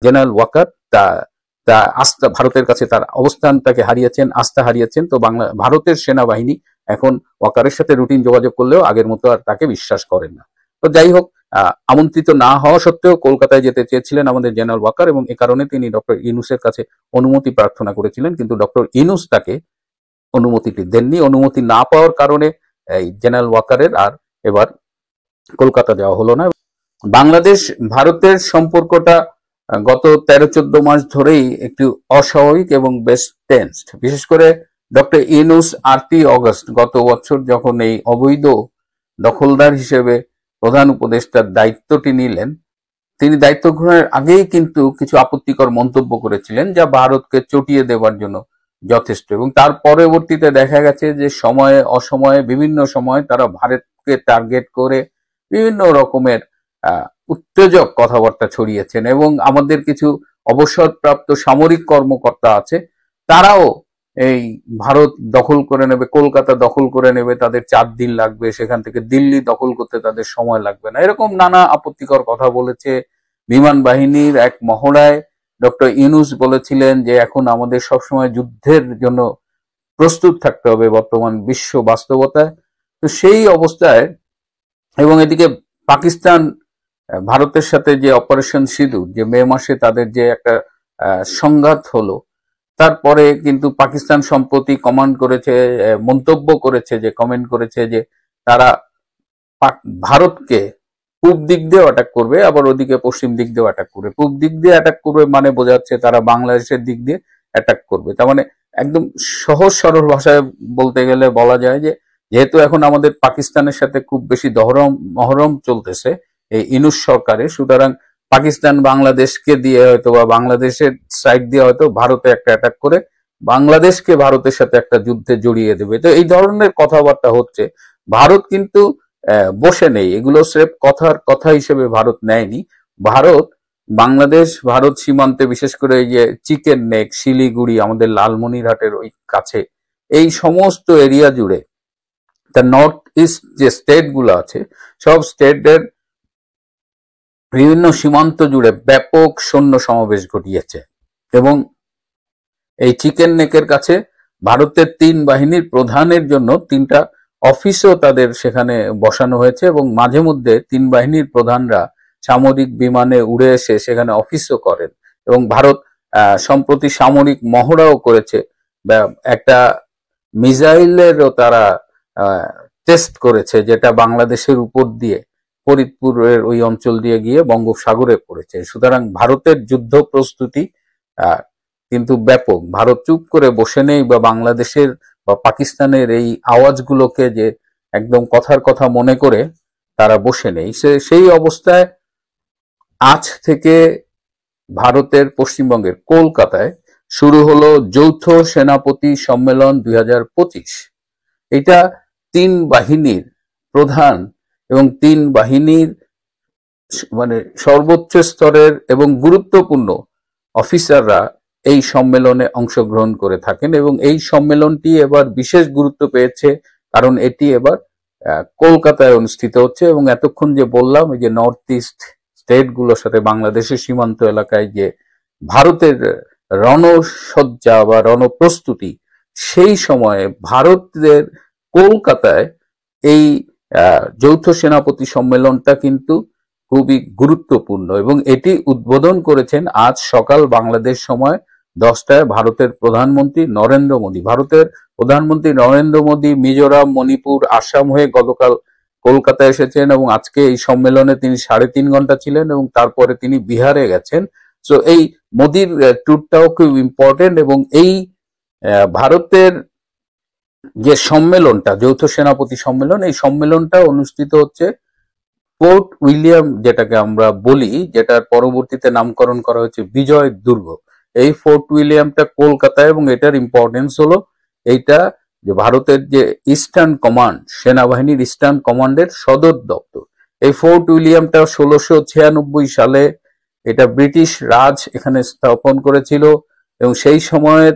General Waker তা তা আস্থা ভারতের কাছে তার অবস্থানটাকে হারিয়েছেন, আস্থা হারিয়েছেন। তো ভারতের সেনাবাহিনী এখন ওয়াকারের সাথে রুটিন যোগাযোগ করলেও আগের মতো আর তাকে বিশ্বাস করেন না। তো যাই হোক, আমন্ত্রিত না হওয়া সত্ত্বেও কলকাতায় যেতে চেয়েছিলেন আমাদের জেনারেল ওয়াকার, এবং এ কারণে তিনি ডক্টর ইউনূসের কাছে অনুমতি প্রার্থনা করেছিলেন, কিন্তু ডক্টর ইউনূস তাকে অনুমতিটি দেননি। অনুমতি না পাওয়ার কারণে এই জেনারেল ওয়াকারের আর এবার কলকাতা যাওয়া হলো না। বাংলাদেশ ভারতের সম্পর্কটা গত 13-14 মাস ধরেই একটু অস্বাভাবিক এবং বেশ টেন্সড। বিশেষ করে ডক্টর ইউনূস 8ই অগস্ট গত বছর যখন এই অবৈধ দখলদার হিসেবে প্রধান উপদেষ্টার দায়িত্বটি নিলেন, তিনি দায়িত্ব গ্রহণের আগেই কিন্তু কিছু আপত্তিকর মন্তব্য করেছিলেন, যা ভারতকে চটিয়ে দেওয়ার জন্য যথেষ্ট। এবং তার পরবর্তীতে দেখা গেছে যে সময়ে অসময়ে বিভিন্ন সময় তারা ভারতকে টার্গেট করে বিভিন্ন রকমের উত্তেজক কথাবার্তা ছড়িয়েছেন, এবং আমাদের কিছু অবসরপ্রাপ্ত সামরিক কর্মকর্তা আছে, তারাও এই ভারত দখল করে নেবে, কলকাতা দখল করে নেবে, তাদের 4 দিন লাগবে, সেখান থেকে দিল্লি দখল করতে তাদের সময় লাগবে না, এরকম নানা আপত্তিকর কথা বলেছে। বিমান বাহিনীর এক মহড়ায় ডক্টর ইউনূস বলেছিলেন যে এখন আমাদের সবসময় যুদ্ধের জন্য প্রস্তুত থাকতে হবে বর্তমান বিশ্ব বাস্তবতায়। তো সেই অবস্থায়, এবং এদিকে পাকিস্তান ভারতের সাথে যে অপারেশন সিঁদুর, যে মে মাসে তাদের যে একটা সংঘাত হলো, তারপরে কিন্তু পাকিস্তান সম্প্রতি কমেন্ট করেছে যে তারা ভারতকে পূব দিক দিয়ে অ্যাটাক করবে, আবার ওদিকে পশ্চিম দিক দিয়ে অ্যাটাক করবে। পূব দিক দিয়ে অ্যাটাক করবে মানে বোঝাচ্ছে তারা বাংলাদেশের দিক দিয়ে অ্যাটাক করবে। তার মানে একদম সহজ সরল ভাষায় বলতে গেলে বলা যায় যে যেহেতু এখন আমাদের পাকিস্তানের সাথে খুব বেশি মহরম চলতেছে এই ইউনূস সরকারের, সুতরাং পাকিস্তান বাংলাদেশকে দিয়ে হয়তো বা বাংলাদেশের সাইড দিয়ে হয়তো ভারতে একটা অ্যাটাক করে বাংলাদেশকে ভারতের সাথে একটা যুদ্ধে জড়িয়ে দেবে। তো এই ধরনের কথাবার্তা হচ্ছে। ভারত কিন্তু বসে নেই, এগুলো স্রেফ কথার কথা হিসেবে ভারত নেয়নি। ভারত ভারত সীমান্তে, বিশেষ করে এই যে চিকেন নেক, শিলিগুড়ি, আমাদের লালমনিরহাটের ওই কাছে, এই সমস্ত এরিয়া জুড়ে তার নর্থ ইস্ট যে স্টেট গুলো আছে, সব স্টেটের বিভিন্ন সীমান্ত জুড়ে ব্যাপক সৈন্য সমাবেশ ঘটিয়েছে। এবং এই চিকেন নেকের কাছে ভারতের 3 বাহিনীর প্রধানের জন্য 3টা অফিসও তাদের সেখানে বসানো হয়েছে, এবং মাঝে মধ্যে 3 বাহিনীর প্রধানরা সামরিক বিমানে উড়ে এসে সেখানে অফিসও করেন। এবং ভারত সম্প্রতি সামরিক মহড়াও করেছে, একটা মিসাইলেরও তারা টেস্ট করেছে, যেটা বাংলাদেশের উপর দিয়ে ফরিদপুরের ওই অঞ্চল দিয়ে গিয়ে বঙ্গোপসাগরে পড়েছে। সুতরাং ভারতের যুদ্ধ প্রস্তুতি কিন্তু ব্যাপক। ভারত চুপ করে বসে নেই, বা বাংলাদেশের বা পাকিস্তানের এই আওয়াজগুলোকে যে একদম কথার কথা মনে করে তারা বসে নেই। সেই অবস্থায় আজ থেকে ভারতের পশ্চিমবঙ্গের কলকাতায় শুরু হলো যৌথ সেনাপতি সম্মেলন 2025। এটা 3 বাহিনীর প্রধান এবং 3 বাহিনীর মানে সর্বোচ্চ স্তরের এবং গুরুত্বপূর্ণ অফিসাররা এই সম্মেলনে অংশগ্রহণ করে থাকেন। এবং এই সম্মেলনটি এবার বিশেষ গুরুত্ব পেয়েছে, কারণ এটি এবার কলকাতায় অনুষ্ঠিত হচ্ছে। এবং এতক্ষণ যে বললাম, এই যে নর্থ ইস্ট স্টেট গুলোর সাথে বাংলাদেশের সীমান্ত এলাকায় যে ভারতের রণসজ্জা বা রণপ্রস্তুতি, সেই সময়ে ভারতের কলকাতায় এই যৌথ সেনাপতি সম্মেলনটা কিন্তু খুবই গুরুত্বপূর্ণ। এবং এটি উদ্বোধন করেছেন আজ সকাল বাংলাদেশ সময় 10টায় ভারতের প্রধানমন্ত্রী নরেন্দ্র মোদী। ভারতের প্রধানমন্ত্রী নরেন্দ্র মোদী মিজোরাম, মণিপুর, আসাম হয়ে গতকাল কলকাতায় এসেছেন, এবং আজকে এই সম্মেলনে তিনি 3.5 ঘন্টা ছিলেন, এবং তারপরে তিনি বিহারে গেছেন। তো এই মোদীর ট্যুরটাও খুব ইম্পর্টেন্ট। এবং এই ভারতের যে সম্মেলনটা, যৌথ সেনাপতি সম্মেলন, এই সম্মেলনটা অনুষ্ঠিত হচ্ছে ফোর্ট উইলিয়াম, যেটাকে আমরা বলি, যেটার পরবর্তীতে নামকরণ করা হয়েছে বিজয় দুর্গ। এই ফোর্ট উইলিয়ামটা কলকাতায়, এবং এটার ইম্পর্টেন্স হলো এইটা যে ভারতের যে ইস্টার্ন কমান্ড, সেনাবাহিনীর ইস্টার্ন কমান্ডের সদর দপ্তর। এই ফোর্ট উইলিয়ামটা 1696 সালে এটা ব্রিটিশ রাজ এখানে স্থাপন করেছিল, এবং সেই সময়ের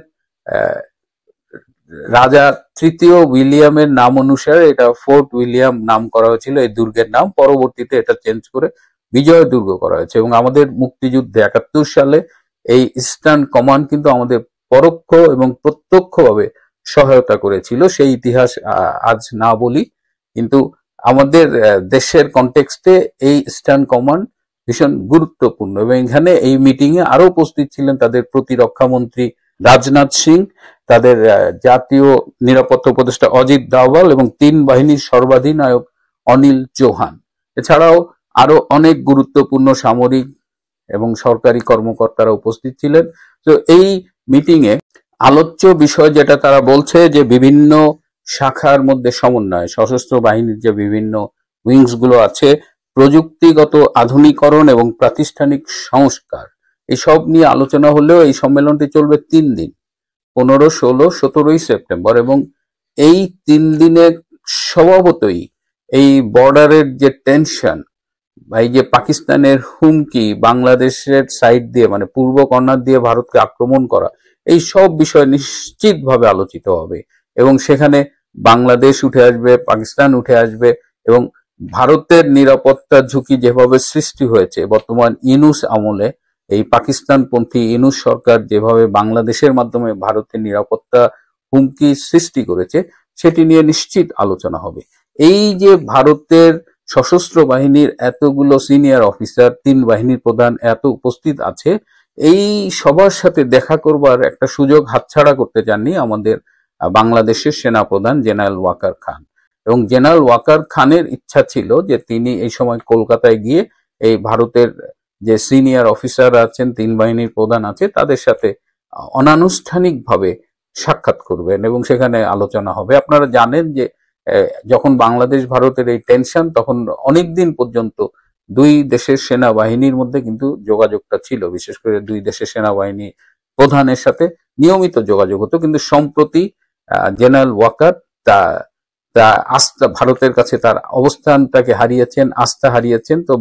রাজা 3য় উইলিয়ামের নাম অনুসারে এটা ফোর্ট উইলিয়াম নাম করা হয়েছিল এই দুর্গের নাম। পরবর্তীতে এটা চেঞ্জ করে বিজয় দুর্গ করা হয়েছে। এবং আমাদের মুক্তিযুদ্ধে 71 সালে এই ইস্টার্ন কমান্ড কিন্তু আমাদের পরোক্ষ এবং প্রত্যক্ষভাবে সহায়তা করেছিল। সেই ইতিহাস আজ না বলি, কিন্তু আমাদের দেশের কনটেক্সটে এই ইস্টার্ন কমান্ড ভীষণ গুরুত্বপূর্ণ। এবং এখানে এই মিটিং এ আরো উপস্থিত ছিলেন তাদের প্রতিরক্ষা মন্ত্রী রাজনাথ সিং, তাদের জাতীয় নিরাপত্তা উপদেষ্টা অজিত ডাওয়াল এবং 3 বাহিনীর সর্বাধিনায়ক অনিল চৌহান। এছাড়াও আরো অনেক গুরুত্বপূর্ণ সামরিক এবং সরকারি কর্মকর্তারা উপস্থিত ছিলেন। তো এই মিটিং এ আলোচ্য বিষয় যেটা তারা বলছে যে বিভিন্ন শাখার মধ্যে সমন্বয়, সশস্ত্র বাহিনীর যে বিভিন্ন উইংস গুলো আছে, প্রযুক্তিগত আধুনিকরণ এবং প্রাতিষ্ঠানিক সংস্কার, এসব নিয়ে আলোচনা হলেও এই সম্মেলনটি চলবে 3 দিন, 15, 16, 17 সেপ্টেম্বর। এবং এই 3 দিনে স্বভাবতই এই বর্ডারের যে টেনশন, এই যে পাকিস্তানের হুমকি, বাংলাদেশের সাইড দিয়ে মানে পূর্ব কর্নার দিয়ে ভারতকে আক্রমণ করা, এই সব বিষয় নিশ্চিতভাবে আলোচিত হবে। এবং সেখানে বাংলাদেশ উঠে আসবে, পাকিস্তান উঠে আসবে। এবং ভারতের নিরাপত্তা ঝুঁকি যেভাবে সৃষ্টি হয়েছে বর্তমান ইউনূস আমলে, এই পাকিস্তানপন্থী ইউনূস সরকার যেভাবে বাংলাদেশের মাধ্যমে ভারতের নিরাপত্তা হুমকি সৃষ্টি করেছে, সেটি নিয়ে নিশ্চিত আলোচনা হবে। এই যে ভারতের সশস্ত্র বাহিনীর এতগুলো সিনিয়র অফিসার, 3 বাহিনীর প্রধান এত উপস্থিত আছে, এই সবার সাথে দেখা করবার একটা সুযোগ হাতছাড়া করতে চাননি আমাদের বাংলাদেশের সেনাপ্রধান জেনারেল ওয়াকার খান। এবং জেনারেল ওয়াকার খানের ইচ্ছা ছিল যে তিনি এই সময় কলকাতায় গিয়ে এই ভারতের যে সিনিয়র অফিসার আছেন, 3 বাহিনীর প্রধান আছে, তাদের সাথে অনানুষ্ঠানিকভাবে সাক্ষাৎ করবেন এবং সেখানে আলোচনা হবে। আপনারা জানেন যে যখন বাংলাদেশ ভারতের এই টেনশন, তখন অনেকদিন পর্যন্ত 2 দেশের সেনাবাহিনীর মধ্যে কিন্তু যোগাযোগটা ছিল, বিশেষ করে 2 দেশের সেনাবাহিনী প্রধানের সাথে নিয়মিত যোগাযোগ হতো। কিন্তু সম্প্রতি জেনারেল ওয়াকার আস্থা, ভারতের কাছে তার অবস্থানটাকে হারিয়েছেন, আস্থা হারিয়েছেন। তো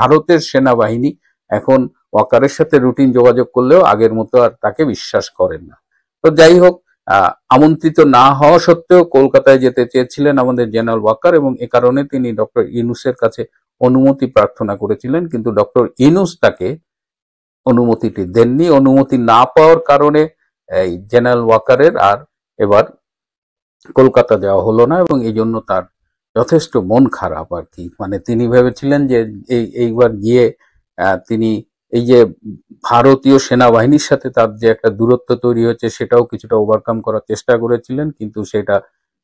ভারতের সেনাবাহিনী এখন ওয়াকারের সাথে রুটিন যোগাযোগ করলেও আগের মতো আর তাকে বিশ্বাস করেন না। তো যাই হোক, আমন্ত্রিত না হওয়া সত্ত্বেও কলকাতায় যেতে চেয়েছিলেন আমাদের জেনারেল ওয়াকার, এবং এ কারণে তিনি ডক্টর ইউনূসের কাছে অনুমতি প্রার্থনা করেছিলেন, কিন্তু ডক্টর ইউনূস তাকে অনুমতিটি দেননি। অনুমতি না পাওয়ার কারণে এই জেনারেল ওয়াকারের আর এবার কলকাতা যাওয়া হলো না, এবং এই জন্য তার যথেষ্ট মন খারাপ আর কি। মানে তিনি ভেবেছিলেন যে এইবার গিয়ে তিনি এই যে ভারতীয় সেনাবাহিনীর সাথে তার যে একটা দূরত্ব তৈরি হয়েছে, সেটাও কিছুটা ওভারকাম করার চেষ্টা করেছিলেন, কিন্তু সেটা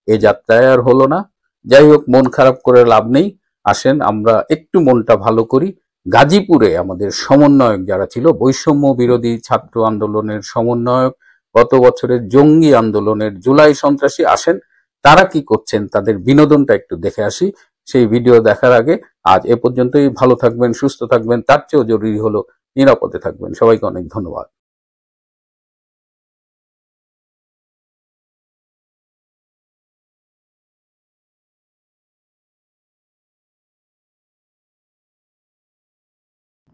এ যাত্রায় আর হলো না। যাই হোক, মন খারাপ করে লাভ নেই। আসেন আমরা একটু মনটা ভালো করি। গাজীপুরে আমাদের সমন্বয়ক যারা ছিল, বৈষম্য বিরোধী ছাত্র আন্দোলনের সমন্বয়ক, গত বছরের জঙ্গি আন্দোলনের জুলাই সন্ত্রাসী, আসেন তারা কি করছেন, তাদের বিনোদনটা একটু দেখে আসি। সেই ভিডিও দেখার আগে আজ এ পর্যন্তই। ভালো থাকবেন, সুস্থ থাকবেন, তার চেয়েও জরুরি হলো নিরাপদে থাকবেন। সবাইকে অনেক ধন্যবাদ।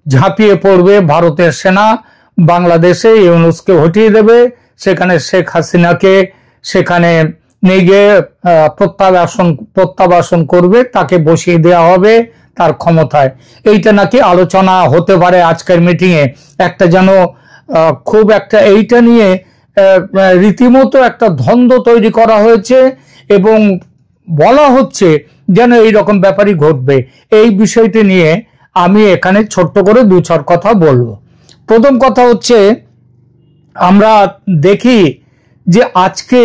ঝাঁপিয়ে পড়বে ভারতের সেনা, বাংলাদেশে ইউনূসকে হটিয়ে দেবে, সেখানে শেখ হাসিনাকে সেখানে নিয়ে গিয়ে প্রত্যাবাসন করবে, তাকে বসিয়ে দেওয়া হবে তার ক্ষমতায়। এইটা নাকি আলোচনা হতে পারে আজকের মিটিং এ। একটা যেন খুব একটা এইটা নিয়ে রীতিমতো একটা দ্বন্দ্ব তৈরি করা হয়েছে, এবং বলা হচ্ছে যেন এইরকম ব্যাপারই ঘটবে। এই বিষয়টি নিয়ে আমি এখানে ছোট্ট করে 2-4 কথা বলবো। প্রথম কথা হচ্ছে, আমরা দেখি যে আজকে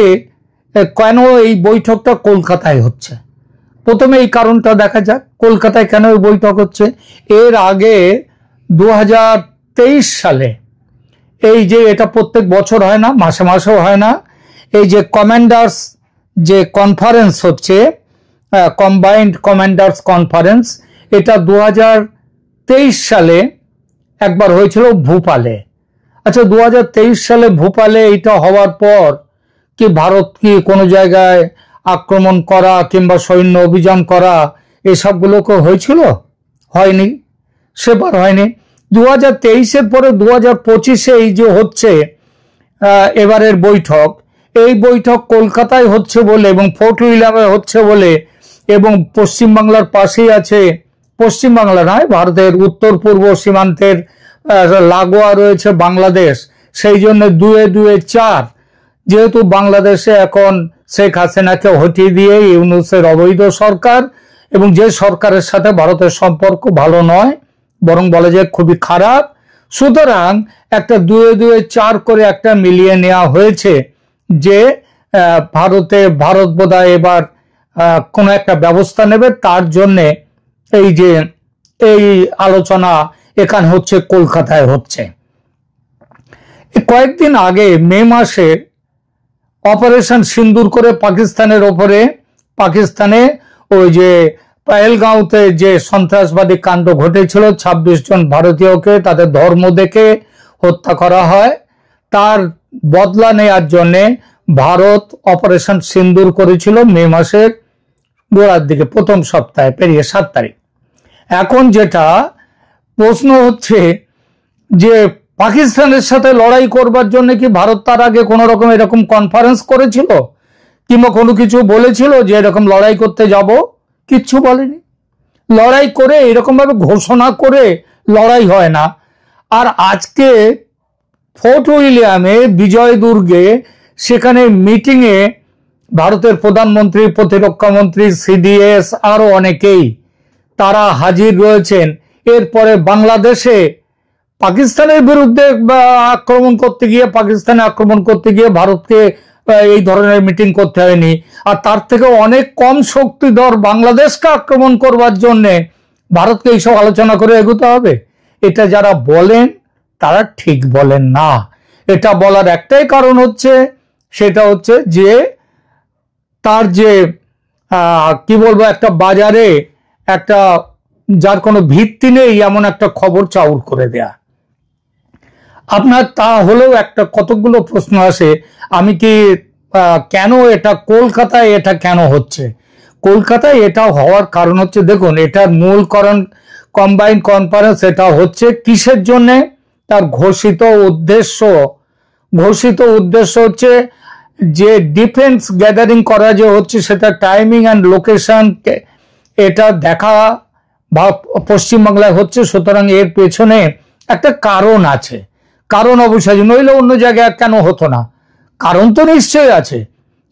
কেন এই বৈঠকটা কলকাতায় হচ্ছে। প্রথমে এই কারণটা দেখা যাক, কলকাতায় কেন এই বৈঠক হচ্ছে। এর আগে 2023 সালে, এই যে এটা প্রত্যেক বছর হয় না, মাসে মাসেও হয় না, এই যে কমান্ডার্স যে কনফারেন্স হচ্ছে, কম্বাইন্ড কমান্ডার্স কনফারেন্স, এটা 2023 সালে একবার হয়েছিল ভোপালে। আচ্ছা, 2023 সালে ভোপালে এটা হওয়ার পর কি ভারত কি কোনো জায়গায় আক্রমণ করা কিংবা সৈন্য অভিযান করা এসবগুলোকে হয়েছিল? হয়নি, সেবার হয়নি। 2023-এর পরে 2025-এ এই যে হচ্ছে এবারের বৈঠক, এই বৈঠক কলকাতায় হচ্ছে বলে এবং ফোর্ট উইলিয়ামে হচ্ছে বলে, এবং পশ্চিমবাংলার পাশেই আছে পশ্চিম বাংলা নয়, ভারতের উত্তর পূর্ব সীমান্তের লাগোয়া রয়েছে বাংলাদেশ, সেই জন্য 2-2-4। যেহেতু বাংলাদেশে এখন শেখ হাসিনাকে হটিয়ে দিয়ে ইউনূসের অবৈধ সরকার, এবং যে সরকারের সাথে ভারতের সম্পর্ক ভালো নয়, বরং বলা যায় খুবই খারাপ, সুতরাং একটা 2-2-4 করে একটা মিলিয়ে নেওয়া হয়েছে যে ভারত বোধহয় এবার কোনো একটা ব্যবস্থা নেবে। তার জন্যে এই আলোচনা এখানে হচ্ছে, কলকাতায় হচ্ছে। কয়েকদিন আগে মে মাসে অপারেশন সিন্দুর করে পাকিস্তানের ওপরে, পাকিস্তানে ওই যে পহেলগাঁওতে যে সন্ত্রাসবাদী কাণ্ড ঘটেছিল, 26 জন ভারতীয়কে তাদের ধর্ম দেখে হত্যা করা হয়, তার বদলা নেয়ার জন্যে ভারত অপারেশন সিন্দুর করেছিল মে মাসের গোড়ার দিকে, প্রথম সপ্তাহে পেরিয়ে 7 তারিখ। এখন যেটা প্রশ্ন হচ্ছে যে পাকিস্তানের সাথে লড়াই করবার জন্য কি ভারত তার আগে কোন রকম এরকম কনফারেন্স করেছিল কিংবা কোনো কিছু বলেছিল যে এরকম লড়াই করতে যাব? কিচ্ছু বলেনি। লড়াই করে এরকম ভাবে ঘোষণা করে লড়াই হয় না। আর আজকে ফোর্ট উইলিয়ামে, বিজয় দুর্গে, সেখানে মিটিংয়ে ভারতের প্রধানমন্ত্রী, প্রতিরক্ষা মন্ত্রী, সিডিএস আরো অনেকেই তারা হাজির রয়েছেন। এরপরে বাংলাদেশে পাকিস্তানের বিরুদ্ধে আক্রমণ করতে গিয়ে, পাকিস্তানে আক্রমণ করতে গিয়ে ভারতকে এই ধরনের মিটিং করতে হয়নি। আর তার থেকে অনেক কম শক্তিধর বাংলাদেশকে আক্রমণ করবার জন্য ভারতকে এইসব আলোচনা করে এগোতে হবে। এটা যারা বলেন তারা ঠিক বলেন না। এটা বলার একটাই কারণ হচ্ছে, সেটা হচ্ছে যে তার যে কি বলবো, একটা বাজারে একটা যার কোনো ভিত্তি নেই এমন একটা খবর চাউর করে দেয়া। আপনার তা হলেও একটা কতগুলো প্রশ্ন আসে, আমি কি কেন এটা কলকাতায় এটা কেন হচ্ছে? কলকাতায় এটা হওয়ার কারণ হচ্ছে, দেখুন, এটার মূল কারণ কম্বাইন্ড কনফারেন্স। এটা হচ্ছে কিসের জন্যে? তার ঘোষিত উদ্দেশ্য হচ্ছে যে ডিফেন্স গ্যাদারিং করা যে হচ্ছে, সেটা টাইমিং অ্যান্ড লোকেশন এটা দেখা পশ্চিমবাংলায় হচ্ছে। সুতরাং এর পেছনে একটা কারণ আছে, কারণ অবশ্যই, নইলে অন্য জায়গায় কেন হতো না? কারণ তো নিশ্চয়ই আছে,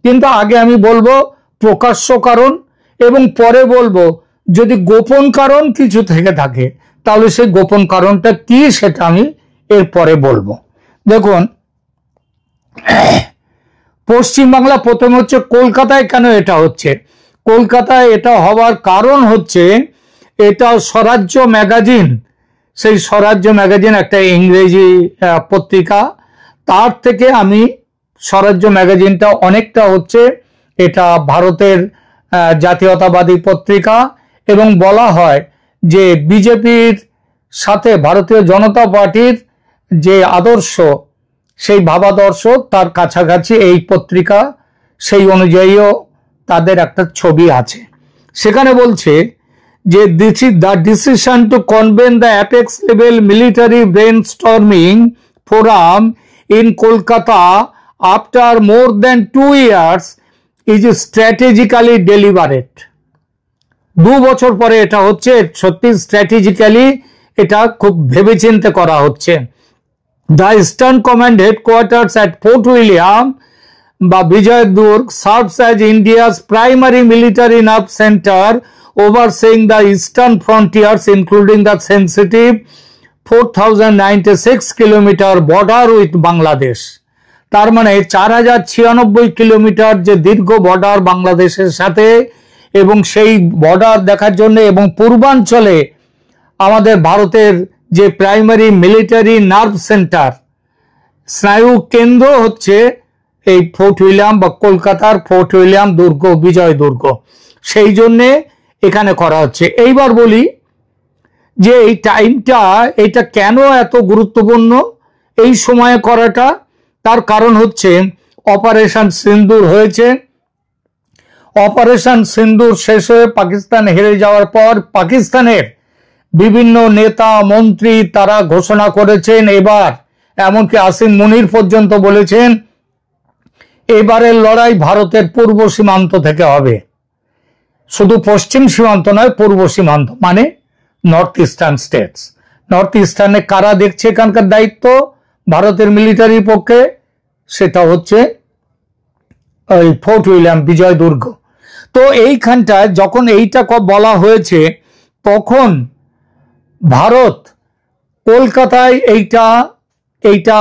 কিন্তু আগে আমি বলবো প্রকাশ্য কারণ, এবং পরে বলবো যদি গোপন কারণ কিছু থেকে থাকে তাহলে সেই গোপন কারণটা কি সেটা আমি এরপরে বলবো। দেখুন, পশ্চিমবাংলা প্রথমে হচ্ছে কলকাতায় কেন এটা হচ্ছে। কলকাতায় এটা হওয়ার কারণ হচ্ছে, এটা স্বরাজ্য ম্যাগাজিন, সেই স্বরাজ্য ম্যাগাজিন একটা ইংরেজি পত্রিকা, তার থেকে আমি স্বরাজ্য ম্যাগাজিনটা অনেকটা হচ্ছে, এটা ভারতের জাতীয়তাবাদী পত্রিকা, এবং বলা হয় যে বিজেপির সাথে ভারতীয় জনতা পার্টির যে আদর্শ, সেই ভাবাদর্শ তার কাছাকাছি এই পত্রিকা, সেই অনুযায়ীও তাদের একটা ছবি আছে। সেখানে বলছে যে the decision to convene the apex level military brainstorming forum in Kolkata after more than 2 years is strategically deliberate. 2 বছর পরে এটা হচ্ছে, সত্যি স্ট্র্যাটেজিক্যালি এটা খুব ভেবেচিন্তে করা হচ্ছে। The Eastern Command headquarters at Fort William বা বিজয় দুর্গ serves as India's primary military nerve center overseeing the eastern frontiers, including the sensitive 4096 kilometer border with Bangladesh. তার মানে 4096 কিলোমিটার যে দীর্ঘ বর্ডার বাংলাদেশের সাথে, এবং সেই বর্ডার দেখার জন্য, এবং পূর্বাঞ্চলে আমাদের ভারতের যে প্রাইমারি মিলিটারি নার্ভ সেন্টার, স্নায়ু কেন্দ্র হচ্ছে এই ফোর্ট উইলিয়াম বা কলকাতার ফোর্ট উইলিয়াম দুর্গ, বিজয় দুর্গ, সেই জন্যে এখানে করা হচ্ছে। এইবার বলি যে এই টাইমটা, এটা কেন এত গুরুত্বপূর্ণ এই সময়ে করাটা। তার কারণ হচ্ছে অপারেশন সিন্দুর হয়েছে। অপারেশন সিন্দুর শেষ হয়ে পাকিস্তান হেরে যাওয়ার পর পাকিস্তানের বিভিন্ন নেতা মন্ত্রী তারা ঘোষণা করেছেন, এবার এমনকি আসিম মুনির পর্যন্ত বলেছেন এবারের লড়াই ভারতের পূর্ব সীমান্ত থেকে হবে, শুধু পশ্চিম সীমান্ত নয়, পূর্ব সীমান্ত, মানে নর্থ ইস্টার্ন স্টেটস। নর্থ ইস্টার্নে কারা দেখছে এখানকার দায়িত্ব ভারতের মিলিটারির পক্ষে, সেটা হচ্ছে ওই ফোর্ট উইলিয়াম, বিজয় দুর্গ। তো এইখানটায় যখন এইটা বলা হয়েছে তখন ভারত কলকাতায় এইটা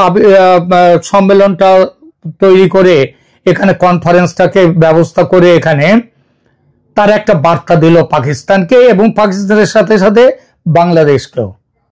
সম্মেলনটা তৈরি করে এখানে কনফারেন্সটাকে ব্যবস্থা করে এখানে তার একটা বার্তা দিল পাকিস্তানকে এবং পাকিস্তানের সাথে সাথে বাংলাদেশকেও।